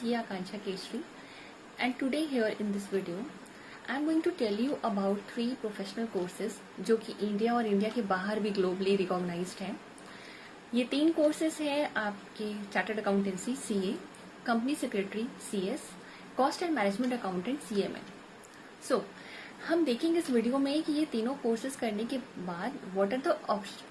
CA Akansha Keshri, and today here in this video I am going to tell you about 3 professional courses जो कि India और India के बाहर भी globally recognised हैं। ये 3 कोर्सेज हैं आपके chartered accountancy CA, company secretary CS, cost and management accountant CMA। सो हम देखेंगे इस वीडियो में कि ये तीनों कोर्सेज करने के बाद what are the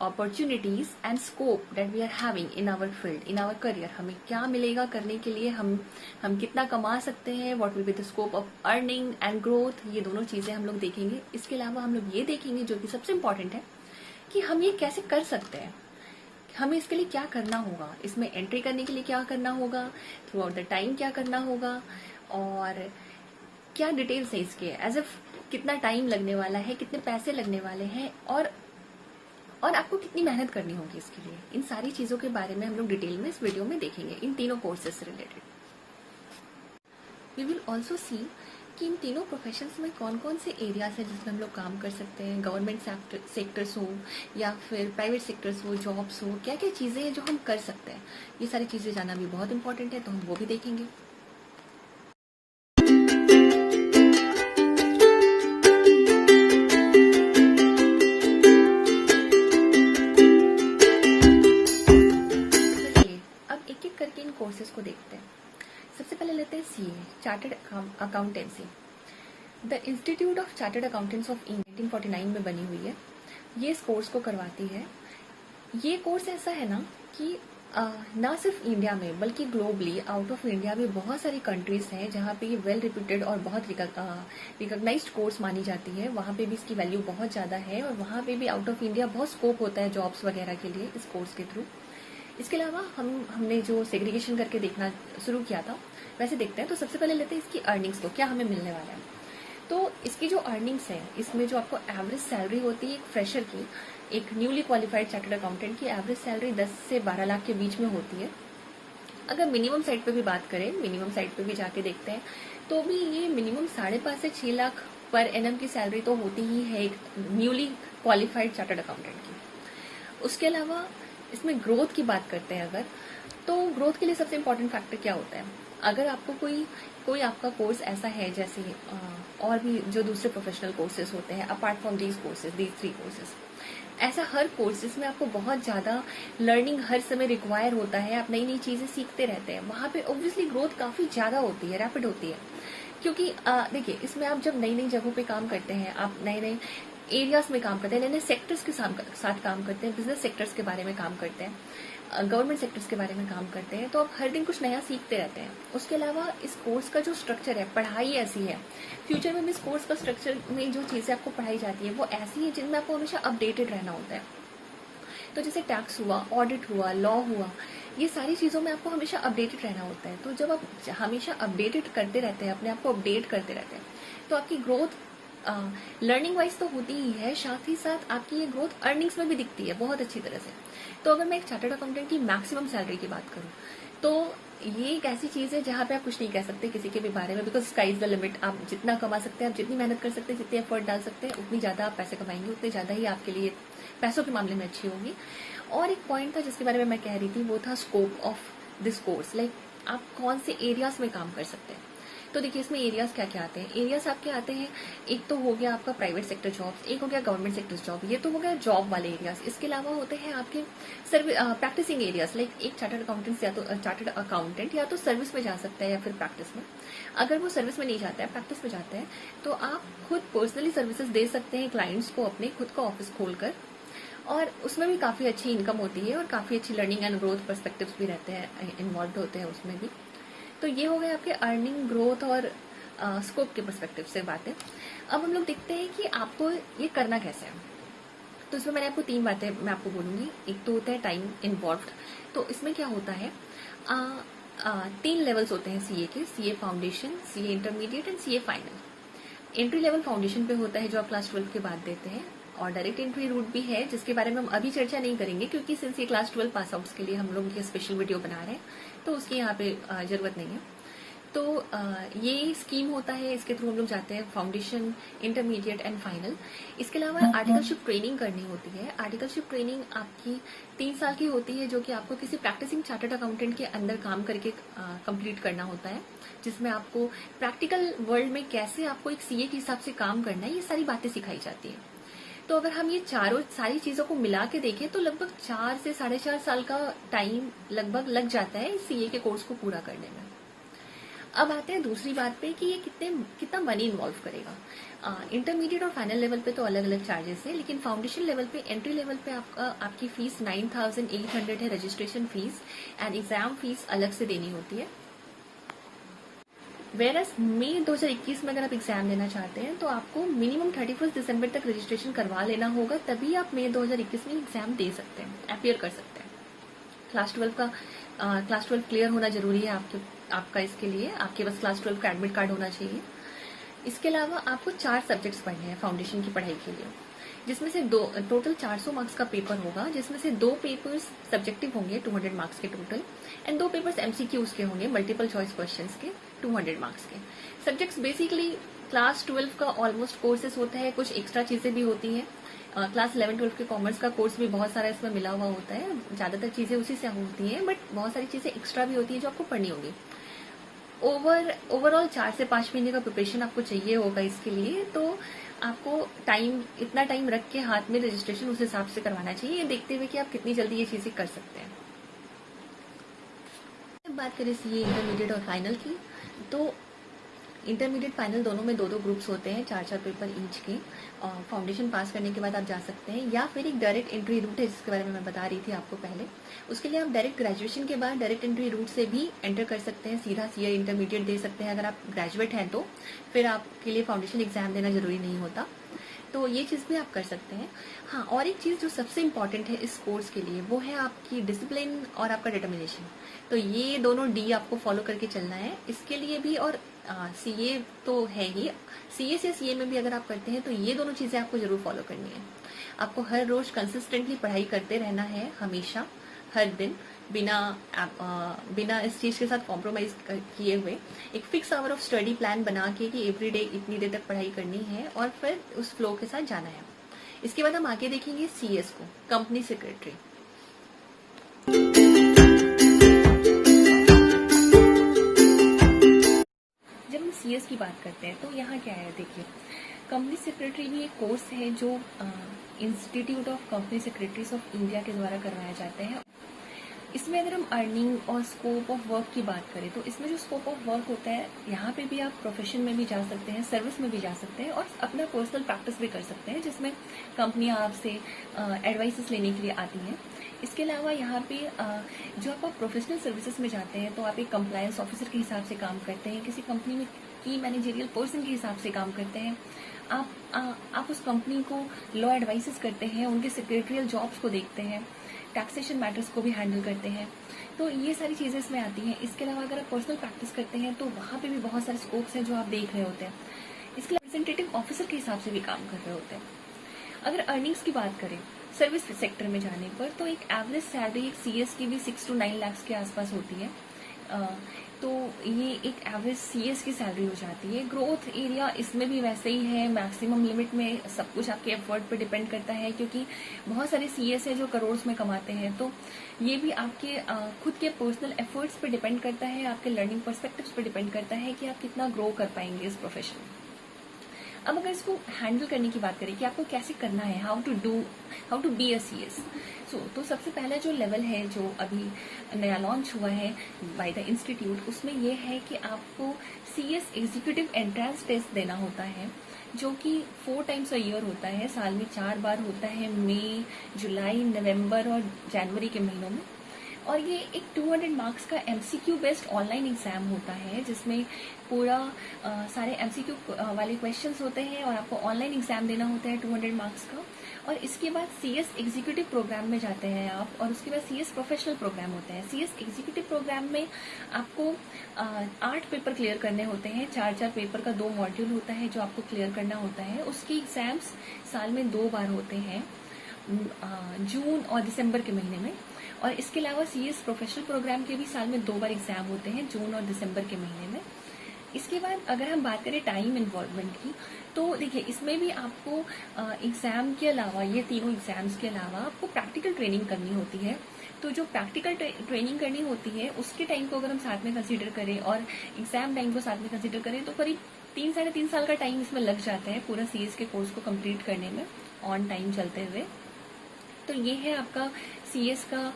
opportunities and scope that we are having in our field, in our career. हमें क्या मिलेगा करने के लिए, हम कितना कमा सकते हैं, what will be the scope of earning and growth. ये दोनों चीजें हम लोग देखेंगे। इसके अलावा हम लोग ये देखेंगे जो कि सबसे इम्पोर्टेंट है कि हम ये कैसे कर सकते हैं, हमें इसके लिए क्या करना होगा, इसमें एंट्री करने के लिए क्या करना होगा, थ्रू आउट द टाइम क्या करना होगा और क्या डिटेल्स है इसके, एज एफ कितना टाइम लगने वाला है, कितने पैसे लगने वाले हैं और आपको कितनी मेहनत करनी होगी इसके लिए। इन सारी चीजों के बारे में हम लोग डिटेल में इस वीडियो में देखेंगे, इन तीनों कोर्सेज से related. We will also see कि इन तीनों प्रोफेशंस में कौन कौन से एरियाज है जिसमें हम लोग काम कर सकते हैं, गवर्नमेंट सेक्टर्स हो या फिर प्राइवेट सेक्टर्स हो, जॉब्स हो, क्या क्या चीजें हैं जो हम कर सकते हैं। ये सारी चीजें जानना भी बहुत इंपॉर्टेंट है, तो हम वो भी देखेंगे। कोर्सेज को देखते हैं। सबसे पहले लेते हैं CA, chartered accountancy. The institute of chartered accountants of India 1949 में बनी हुई है। ये इस कोर्स को करवाती है। ये कोर्स ऐसा है ना कि ना सिर्फ इंडिया में बल्कि ग्लोबली आउट ऑफ इंडिया भी बहुत सारी कंट्रीज हैं जहाँ पे ये वेल रिप्यूटेड और बहुत रिकॉग्नाइज्ड कोर्स मानी जाती है। वहाँ पे भी इसकी वैल्यू बहुत ज्यादा है और वहाँ पे भी आउट ऑफ इंडिया बहुत स्कोप होता है जॉब्स वगैरह के लिए इस कोर्स के थ्रू। इसके अलावा हमने जो सेग्रीगेशन करके देखना शुरू किया था वैसे देखते हैं। तो सबसे पहले लेते हैं इसकी अर्निंग्स को, क्या हमें मिलने वाला है। तो इसकी जो अर्निंग्स है, इसमें जो आपको एवरेज सैलरी होती है एक फ्रेशर की, एक न्यूली क्वालिफाइड चार्टर्ड अकाउंटेंट की एवरेज सैलरी 10 से 12 लाख के बीच में होती है। अगर मिनिमम साइड पे भी बात करें, मिनिमम साइड पे भी जाके देखते हैं तो भी ये मिनिमम 5.5 से 6 लाख पर एनम की सैलरी तो होती ही है एक न्यूली क्वालिफाइड चार्टर्ड अकाउंटेंट की। उसके अलावा इसमें ग्रोथ की बात करते हैं अगर, तो ग्रोथ के लिए सबसे इम्पोर्टेंट फैक्टर क्या होता है। अगर आपको कोई आपका कोर्स ऐसा है जैसे और भी जो दूसरे प्रोफेशनल कोर्सेज होते हैं अपार्ट फ्रॉम दीज 3 कोर्सेज, ऐसा हर कोर्स जिसमें आपको बहुत ज्यादा लर्निंग हर समय रिक्वायर होता है, आप नई नई चीजें सीखते रहते हैं, वहां पे ऑब्वियसली ग्रोथ काफी ज्यादा होती है, रैपिड होती है। क्योंकि देखिए इसमें आप जब नई नई जगहों पे काम करते हैं, आप नए नए एरियाज में काम करते हैं, नए नए सेक्टर्स के साथ काम करते हैं, बिजनेस सेक्टर्स के बारे में काम करते हैं, गवर्नमेंट सेक्टर्स के बारे में काम करते हैं, तो आप हर दिन कुछ नया सीखते रहते हैं। उसके अलावा इस कोर्स का जो स्ट्रक्चर है, पढ़ाई ऐसी है, फ्यूचर में भी इस कोर्स का स्ट्रक्चर में जो चीजें आपको पढ़ाई जाती है वो ऐसी है जिनमें आपको हमेशा अपडेटेड रहना होता है। तो जैसे टैक्स हुआ, ऑडिट हुआ, लॉ हुआ, ये सारी चीजों में आपको हमेशा अपडेटेड रहना होता है। तो जब आप हमेशा अपडेटेड करते रहते हैं, अपने आप को अपडेट करते रहते हैं, तो आपकी ग्रोथ लर्निंग वाइज तो होती ही है, साथ ही साथ आपकी ये ग्रोथ अर्निंग्स में भी दिखती है बहुत अच्छी तरह से। तो अगर मैं एक चार्टर्ड अकाउंटेंट की मैक्सिमम सैलरी की बात करूं तो ये एक ऐसी चीज है जहां पे आप कुछ नहीं कह सकते किसी के भी बारे में, because sky is the limit. आप जितना कमा सकते हैं, आप जितनी मेहनत कर सकते हैं, जितने एफर्ट डाल सकते हैं, उतनी ज्यादा आप पैसे कमाएंगे, उतने ज्यादा ही आपके लिए पैसों के मामले में अच्छी होगी। और एक पॉइंट था जिसके बारे में मैं कह रही थी, वो था scope of this course, like आप कौन से एरियाज में काम कर सकते हैं। तो देखिए इसमें एरियाज क्या क्या आते हैं। एरियाज आपके आते हैं, एक तो हो गया आपका प्राइवेट सेक्टर जॉब्स, एक हो गया गवर्नमेंट सेक्टर जॉब, ये तो हो गया जॉब वाले एरियाज। इसके अलावा होते हैं आपके प्रैक्टिसिंग एरियाज, लाइक एक चार्टर्ड अकाउंटेंट या तो चार्टर्ड अकाउंटेंट या तो सर्विस में जा सकता है या फिर प्रैक्टिस में। अगर वो सर्विस में नहीं जाता है, प्रैक्टिस में जाता है, तो आप खुद पर्सनली सर्विसेज दे सकते हैं क्लाइंट्स को, अपने खुद का ऑफिस खोलकर, और उसमें भी काफी अच्छी इनकम होती है और काफी अच्छी लर्निंग एंड ग्रोथ पर्सपेक्टिव्स भी रहते हैं, इन्वॉल्व होते हैं उसमें भी। तो ये हो गए आपके अर्निंग, ग्रोथ और स्कोप के पर्सपेक्टिव से बातें। अब हम लोग देखते हैं कि आपको ये करना कैसे है। तो इसमें मैंने आपको 3 बातें मैं आपको बोलूंगी। एक तो होता है टाइम इन्वॉल्व्ड। तो इसमें क्या होता है, 3 लेवल्स होते हैं CA के, CA foundation, CA intermediate and CA final. Entry level foundation पे होता है जो आप क्लास 12 के बाद देते हैं, और डायरेक्ट एंट्री रूट भी है जिसके बारे में हम अभी चर्चा नहीं करेंगे क्योंकि सिंस ये क्लास 12 पास आउट्स के लिए हम लोग ये स्पेशल वीडियो बना रहे हैं तो उसकी यहाँ पे जरूरत नहीं है। तो ये स्कीम होता है, इसके थ्रू हम लोग जाते हैं फाउंडेशन, इंटरमीडिएट एंड फाइनल। इसके अलावा आर्टिकलशिप ट्रेनिंग करनी होती है। आर्टिकलशिप ट्रेनिंग आपकी 3 साल की होती है, जो कि आपको किसी प्रैक्टिसिंग चार्टर्ड अकाउंटेंट के अंदर काम करके कंप्लीट करना होता है, जिसमें आपको प्रैक्टिकल वर्ल्ड में कैसे आपको एक सीए के हिसाब से काम करना है, ये सारी बातें सिखाई जाती है। तो अगर हम ये चारों सारी चीजों को मिला के देखें तो लगभग 4 से 4.5 साल का टाइम लगभग लग जाता है इस सीए के कोर्स को पूरा करने में। अब आते हैं दूसरी बात पे कि ये कितना मनी इन्वॉल्व करेगा। इंटरमीडिएट और फाइनल लेवल पे तो अलग अलग चार्जेस है, लेकिन फाउंडेशन लेवल पे, एंट्री लेवल पे आपकी फीस 9,800 है, registration fees and exam fees अलग से देनी होती है। वेरस मई 2021 में अगर आप एग्जाम देना चाहते हैं तो आपको मिनिमम 31 दिसंबर तक रजिस्ट्रेशन करवा लेना होगा, तभी आप मई 2021 में एग्जाम दे सकते हैं, अपियर कर सकते हैं। क्लास 12 क्लियर होना जरूरी है आपका इसके लिए, आपके पास क्लास 12 का एडमिट कार्ड होना चाहिए। इसके अलावा आपको 4 सब्जेक्ट्स पढ़ने हैं फाउंडेशन की पढ़ाई के लिए, जिसमें से टोटल 400 मार्क्स का पेपर होगा, जिसमें से 2 पेपर्स सब्जेक्टिव होंगे 200 मार्क्स के टोटल, एंड 2 पेपर्स एमसीक्यूज के होंगे, मल्टीपल चॉइस क्वेश्चंस के 200 मार्क्स के। सब्जेक्ट्स बेसिकली क्लास 12 का ऑलमोस्ट कोर्सेज होता है, कुछ एक्स्ट्रा चीजें भी होती हैं। क्लास 11-12 के कॉमर्स का कोर्स भी बहुत सारा इसमें मिला हुआ होता है, ज्यादातर चीजें उसी से होती हैं, बट बहुत सारी चीजें एक्स्ट्रा भी होती है जो आपको पढ़नी होगी। ओवरऑल 4 से 5 महीने का प्रिपरेशन आपको चाहिए होगा इसके लिए, तो आपको इतना टाइम रख के हाथ में रजिस्ट्रेशन उस हिसाब से करवाना चाहिए, देखते हुए कि आप कितनी जल्दी ये चीजें कर सकते हैं। बात करें सीए इंटरमीडिएट और फाइनल की, तो इंटरमीडिएट फाइनल दोनों में 2-2 ग्रुप्स होते हैं, 4-4 पेपर ईच के। और फाउंडेशन पास करने के बाद आप जा सकते हैं, या फिर एक डायरेक्ट एंट्री रूट है जिसके बारे में मैं बता रही थी आपको पहले। उसके लिए आप डायरेक्ट ग्रेजुएशन के बाद डायरेक्ट एंट्री रूट से भी एंटर कर सकते हैं, सीधा सीए इंटरमीडिएट दे सकते हैं अगर आप ग्रेजुएट हैं तो। फिर आपके लिए फाउंडेशन एग्जाम देना जरूरी नहीं होता, तो ये चीज भी आप कर सकते हैं। हाँ, और एक चीज जो सबसे इम्पोर्टेंट है इस कोर्स के लिए, वो है आपकी डिसिप्लिन और आपका डिटर्मिनेशन। तो ये दोनों डी आपको फॉलो करके चलना है इसके लिए भी। और सीए तो है ही, सीए से सीए में भी अगर आप करते हैं तो ये दोनों चीजें आपको जरूर फॉलो करनी है। आपको हर रोज कंसिस्टेंटली पढ़ाई करते रहना है, हमेशा, हर दिन, बिना इस चीज के साथ कॉम्प्रोमाइज किए हुए। एक fix hour of study plan बना के कि एवरीडे इतनी देर तक पढ़ाई करनी है, और फिर उस फ्लो के साथ जाना है। इसके बाद हम आगे देखेंगे सीएस को, कंपनी सेक्रेटरी। जब हम सीएस की बात करते हैं तो यहाँ क्या है, देखिए, कंपनी सेक्रेटरी भी एक कोर्स है जो institute of company secretaries of India के द्वारा करवाया जाता है। इसमें अगर हम अर्निंग और स्कोप ऑफ वर्क की बात करें तो इसमें जो स्कोप ऑफ वर्क होता है, यहाँ पे भी आप प्रोफेशन में भी जा सकते हैं, सर्विस में भी जा सकते हैं, और अपना पर्सनल प्रैक्टिस भी कर सकते हैं, जिसमें कंपनियां आपसे एडवाइसेस लेने के लिए आती हैं। इसके अलावा यहाँ पे जो आप प्रोफेशनल सर्विसेज में जाते हैं तो आप एक कंप्लायंस ऑफिसर के हिसाब से काम करते हैं, किसी कंपनी में की मैनेजरियल पर्सन के हिसाब से काम करते हैं। आप उस कंपनी को लॉ एडवाइसेस करते हैं, उनके सेक्रेटरियल जॉब्स को देखते हैं, टैक्सेशन मैटर्स को भी हैंडल करते हैं। तो ये सारी चीजें इसमें आती हैं। इसके अलावा अगर आप पर्सनल प्रैक्टिस करते हैं तो वहाँ पे भी बहुत सारे स्कोप्स हैं जो आप देख रहे होते हैं। इसके लिए रिप्रेजेंटेटिव ऑफिसर के हिसाब से भी काम कर रहे होते हैं। अगर अर्निंग्स की बात करें सर्विस सेक्टर में जाने पर, तो एक एवरेज सैलरी एक सीएस की भी 6 to 9 लाख के आसपास होती है। तो ये एक एवरेज सीएस की सैलरी हो जाती है। ग्रोथ एरिया इसमें भी वैसे ही है, मैक्सिमम लिमिट में सब कुछ आपके एफर्ट पर डिपेंड करता है, क्योंकि बहुत सारे सीएस है जो करोड़ में कमाते हैं। तो ये भी आपके खुद के पर्सनल एफर्ट्स पर डिपेंड करता है, आपके लर्निंग पर्सपेक्टिव्स पर डिपेंड करता है कि आप कितना ग्रो कर पाएंगे इस प्रोफेशन में। अब अगर इसको हैंडल करने की बात करें कि आपको कैसे करना है, how to be a CS, तो सबसे पहला जो लेवल है जो अभी नया लॉन्च हुआ है बाय द इंस्टीट्यूट, उसमें यह है कि आपको सीएस एग्जीक्यूटिव एंट्रेंस टेस्ट देना होता है, जो कि 4 times a year होता है, साल में 4 बार होता है, मई, जुलाई, नवंबर और जनवरी के महीनों में। और ये एक 200 मार्क्स का एमसीक्यू बेस्ड ऑनलाइन एग्जाम होता है, जिसमें पूरा सारे एमसीक्यू वाले क्वेश्चंस होते हैं और आपको ऑनलाइन एग्जाम देना होता है 200 मार्क्स का। और इसके बाद सीएस एग्जीक्यूटिव प्रोग्राम में जाते हैं आप, और उसके बाद सीएस प्रोफेशनल प्रोग्राम होता है। सीएस एग्जीक्यूटिव प्रोग्राम में आपको 8 पेपर क्लियर करने होते हैं, 4-4 पेपर का 2 मॉड्यूल होता है जो आपको क्लियर करना होता है। उसके एग्जाम्स साल में 2 बार होते हैं, जून और दिसंबर के महीने में। और इसके अलावा सीएस प्रोफेशनल प्रोग्राम के भी साल में 2 बार एग्जाम होते हैं, जून और दिसंबर के महीने में। इसके बाद अगर हम बात करें टाइम इन्वॉल्वमेंट की, तो देखिए इसमें भी आपको एग्ज़ाम के अलावा, ये तीनों एग्ज़ाम्स के अलावा आपको प्रैक्टिकल ट्रेनिंग करनी होती है। तो जो प्रैक्टिकल ट्रेनिंग करनी होती है उसके टाइम को अगर हम साथ में कंसीडर करें और एग्ज़ाम टाइम को साथ में कंसीडर करें तो करीब 3 साढ़े 3 साल का टाइम इसमें लग जाता है पूरा सीएस के कोर्स को कंप्लीट करने में, ऑन टाइम चलते हुए। तो ये है आपका सीएस का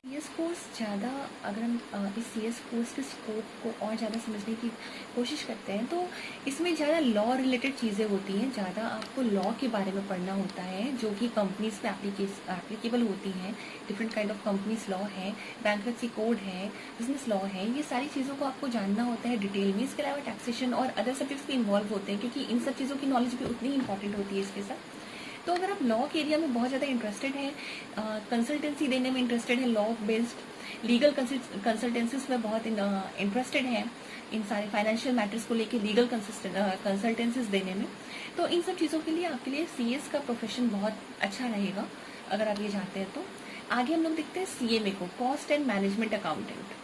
सीएस कोर्स। ज़्यादा अगर हम इस सीएस कोर्स के स्कोप को और ज़्यादा समझने की कोशिश करते हैं तो इसमें ज़्यादा लॉ रिलेटेड चीज़ें होती हैं, ज़्यादा आपको लॉ के बारे में पढ़ना होता है जो कि कंपनीज पे एप्लीकेबल होती हैं। Different kind of companies law है, बैंक्रप्सी कोड है, बिजनेस लॉ है, ये सारी चीज़ों को आपको जानना होता है डिटेल में। इसके अलावा टैक्सेशन और अदर सब्जेक्ट्स भी इन्वॉल्व होते हैं क्योंकि इन सब चीज़ों की नॉलेज भी उतनी इंपॉर्टेंट होती है इसके साथ। तो अगर आप लॉ के एरिया में बहुत ज़्यादा इंटरेस्टेड हैं, कंसल्टेंसी देने में इंटरेस्टेड है, लॉ बेस्ड लीगल कंसल्टेंसीज में बहुत इंटरेस्टेड हैं, इन सारे फाइनेंशियल मैटर्स को लेके लीगल कंसल्टेंसीज देने में, तो इन सब चीज़ों के लिए आपके लिए सीएस का प्रोफेशन बहुत अच्छा रहेगा अगर आप ये चाहते हैं तो। आगे हम लोग देखते हैं सीएमए को, cost and management accountant.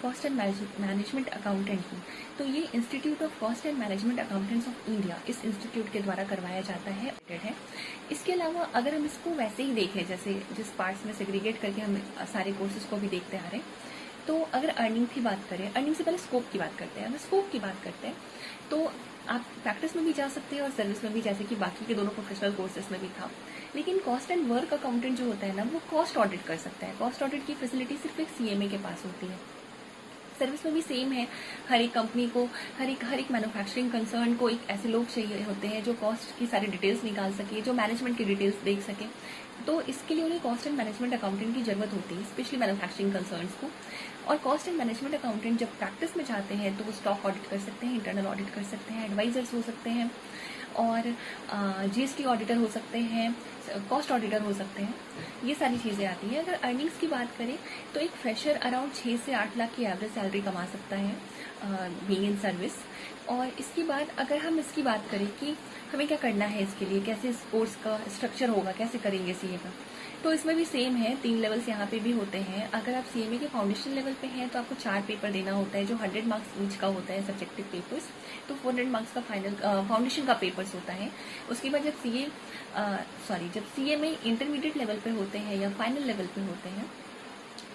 Cost and management accountant की, तो ये institute of cost and management accountants of India, इस इंस्टीट्यूट के द्वारा करवाया जाता है। इसके अलावा अगर हम इसको वैसे ही देखें जैसे जिस पार्ट्स में सेग्रीगेट करके हम सारे कोर्सेज को भी देखते आ रहे हैं, तो अगर अर्निंग की बात करें, अर्निंग से पहले स्कोप की बात करते हैं। अगर स्कोप की बात करते हैं तो आप प्रैक्टिस में भी जा सकते हैं और सर्विस में भी, जैसे कि बाकी के दोनों प्रोफेशनल कोर्सेज में भी था। लेकिन कॉस्ट एंड वर्क अकाउंटेंट जो होता है ना, वो कॉस्ट ऑडिट कर सकता है। कॉस्ट ऑडिट की फैसिलिटी सिर्फ एक सीएमए के पास होती है। सर्विस में भी सेम है, हर एक कंपनी को, हर एक मैन्युफैक्चरिंग कंसर्न को एक ऐसे लोग चाहिए होते हैं जो कॉस्ट की सारी डिटेल्स निकाल सके, जो मैनेजमेंट की डिटेल्स देख सके। तो इसके लिए उन्हें कॉस्ट एंड मैनेजमेंट अकाउंटेंट की जरूरत होती है, स्पेशली मैन्युफैक्चरिंग कंसर्न्स को। और कॉस्ट एंड मैनेजमेंट अकाउंटेंट जब प्रैक्टिस में जाते हैं तो वो स्टॉक ऑडिट कर सकते हैं, इंटरनल ऑडिट कर सकते हैं, एडवाइजर्स हो सकते हैं और जीएसटी ऑडिटर हो सकते हैं, कॉस्ट ऑडिटर हो सकते हैं, ये सारी चीज़ें आती हैं। अगर अर्निंग्स की बात करें तो एक फ्रेशर अराउंड 6 से 8 लाख की एवरेज सैलरी कमा सकता है बीइंग इन सर्विस। और इसके बाद अगर हम इसकी बात करें कि हमें क्या करना है इसके लिए, कैसे इस कोर्स का स्ट्रक्चर होगा, कैसे करेंगे सीए का, तो इसमें भी सेम है, 3 लेवल्स यहाँ पे भी होते हैं। अगर आप सीएमए के फाउंडेशन लेवल पे हैं तो आपको 4 पेपर देना होता है जो 100 मार्क्स ईच का होता है, सब्जेक्टिव पेपर्स। तो 400 मार्क्स का फाइनल फाउंडेशन का पेपर्स होता है। उसके बाद जब सीएमए इंटरमीडिएट लेवल पे होते हैं या फाइनल लेवल पे होते हैं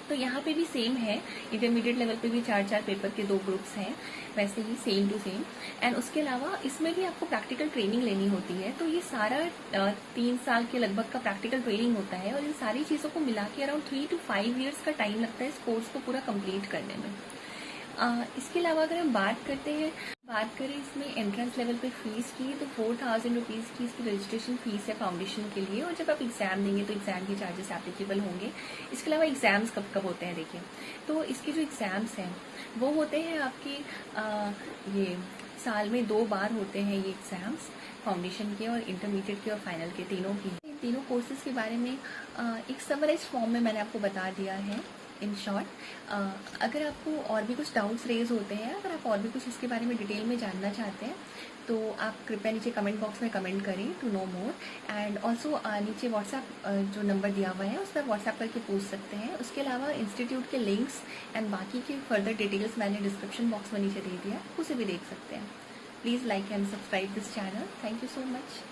तो यहाँ पे भी सेम है, इंटरमीडिएट लेवल पे भी 4 पेपर के 2 ग्रुप्स हैं, वैसे ही सेम टू सेम। एंड उसके अलावा इसमें भी आपको प्रैक्टिकल ट्रेनिंग लेनी होती है। तो ये सारा 3 साल के लगभग का प्रैक्टिकल ट्रेनिंग होता है और इन सारी चीज़ों को मिला के अराउंड 3 to 5 years का टाइम लगता है इस कोर्स को पूरा कंप्लीट करने में। इसके अलावा अगर हम बात करें इसमें एंट्रेंस लेवल पे फीस की, तो 4000 रुपीज़ की इसकी रजिस्ट्रेशन फीस है फाउंडेशन के लिए। और जब आप एग्जाम देंगे तो एग्जाम के चार्जेस एप्लीकेबल होंगे। इसके अलावा एग्जाम्स कब कब होते हैं देखिए, तो इसके जो एग्जाम्स हैं वो होते हैं आपके ये साल में 2 बार होते हैं ये एग्जाम्स, फाउंडेशन के और इंटरमीडिएट के और फाइनल के, तीनों की। इन तीनों कोर्सेज के बारे में एक समराइज फॉर्म में मैंने आपको बता दिया है इन शॉर्ट। अगर आपको और भी कुछ डाउट्स रेज होते हैं, अगर आप और भी कुछ इसके बारे में डिटेल में जानना चाहते हैं तो आप कृपया नीचे कमेंट बॉक्स में कमेंट करें to know more. And also नीचे व्हाट्सएप जो नंबर दिया हुआ है उस पर व्हाट्सएप करके पूछ सकते हैं। उसके अलावा इंस्टीट्यूट के लिंक्स एंड बाकी के फर्दर डिटेल्स मैंने डिस्क्रिप्शन बॉक्स में नीचे दे दिया, उसे भी देख सकते हैं। Please like and subscribe this channel. Thank you so much.